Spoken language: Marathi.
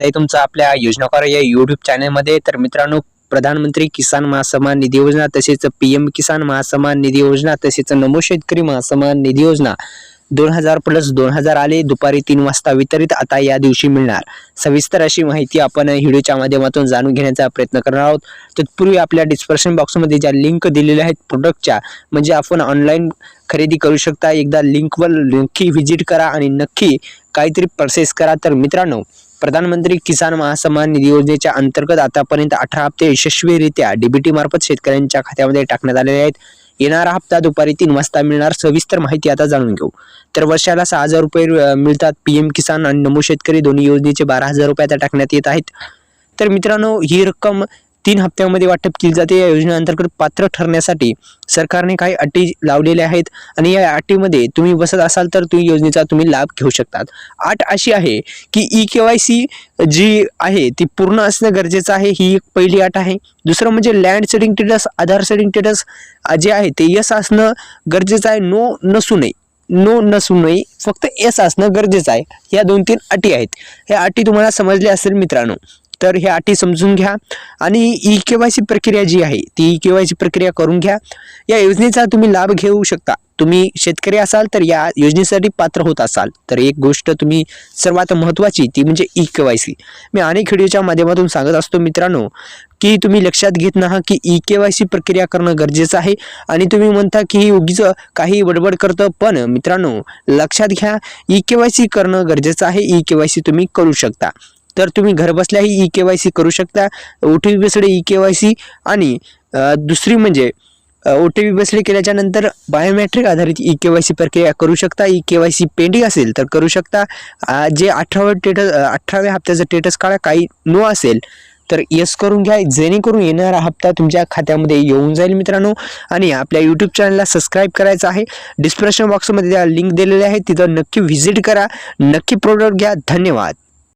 तुमचं आपल्या योजनाकार या YouTube चॅनलमध्ये। तर मित्रांनो, प्रधानमंत्री किसान महासन्मान निधी योजना, तसेच PM किसान महासन्मान निधी योजना, तसेच नमो शेतकरी महासन्मान निधी योजना 2000 प्लस 2000 आले दुपारी 3 वाजता वितरित आता या दिवशी मिळणार। सविस्तर अशी माहिती आपण व्हिडिओच्या माध्यमातून जाणून घेण्याचा प्रयत्न करणार आहोत। तत्पूर्वी आपल्या डिस्क्रिप्शन बॉक्समध्ये ज्या लिंक दिलेल्या आहेत प्रोडक्टच्या, म्हणजे आपण ऑनलाईन खरेदी करू शकता, एकदा लिंकवर नक्की व्हिजिट करा आणि नक्की काहीतरी परचेस करा। तर मित्रांनो, प्रधानमंत्री किसान महासन्मान निधी योजनेच्या अंतर्गत आतापर्यंत 18 हप्ते यशस्वीरित्या डीबीटी मार्फत शेतकऱ्यांच्या खात्यामध्ये टाकण्यात आलेले आहेत। येणारा हप्ता दुपारी 3 वाजता मिळणार। सविस्तर माहिती आता जाणून घेऊ। तर वर्षाला 6000 रुपये मिळतात। PM किसान आणि नमो शेतकरी दोन्ही योजनेचे 12000 रुपये आता टाकण्यात येत आहेत। तर मित्रांनो, ही रक्कम 3 हप्त्यांमध्ये वाटप केली जाते। या योजनेअंतर्गत पात्र ठरण्यासाठी सरकारने काही अटी लावलेल्या आहेत आणि या अटीमध्ये तुम्ही बसत असाल तर तुम्ही योजनेचा लाभ घेऊ शकतात। अट अशी आहे की EKYC जी आहे ती पूर्ण असणं गरजेचं आहे, ही एक पहिली अट आहे। दुसरं म्हणजे लँड सेटिंग स्टेटस, आधार सेटिंग स्टेटस जे आहे ते यस असणं गरजेचं आहे, नो नसू नये, फक्त यस असणं गरजेचं आहे। या 2-3 अटी आहेत। ह्या अटी तुम्हाला समजल्या असेल मित्रांनो, तर ह्या अटी समजून घ्या आणि EKYC प्रक्रिया जी आहे ती EKYC प्रक्रिया करून घ्या। या योजनेचा तुम्ही लाभ घेऊ शकता। तुम्ही शेतकरी असाल तर या योजनेसाठी पात्र होत असाल तर एक गोष्ट तुम्ही सर्वात महत्त्वाची ती म्हणजे EKYC। मी अनेक व्हिडिओच्या माध्यमातून सांगत असतो मित्रांनो की तुम्ही लक्षात घेत नाही की EKYC प्रक्रिया करणं गरजेचं आहे आणि तुम्ही म्हणता की ही उगीच काही बडबड करतं, पण मित्रांनो लक्षात घ्या, EKYC करणं गरजेचं आहे। EKYC तुम्ही करू शकता। तर तुम्ही घर बसल्याही EKYC करू शकता। OTP बेस्ड EKYC आणि दुसरी म्हणजे OTP बेस्ड केल्याच्या नंतर बायोमेट्रिक आधारित EKYC प्रक्रिया करू शकता। EKYC पेंडिंग असेल तर करू शकता। जे 18व्या हप्त्याचं स्टेटस काढा, काही नो असेल तर यस करून घ्या, जेणेकरून येणारा हप्ता तुमच्या खात्यामध्ये येऊन जाईल मित्रांनो। आणि आपल्या YouTube चॅनलला सबस्क्राईब करायचं आहे। डिस्क्रिप्शन बॉक्समध्ये लिंक दिलेले आहे, तिथं नक्की व्हिजिट करा, नक्की प्रोडक्ट घ्या। धन्यवाद।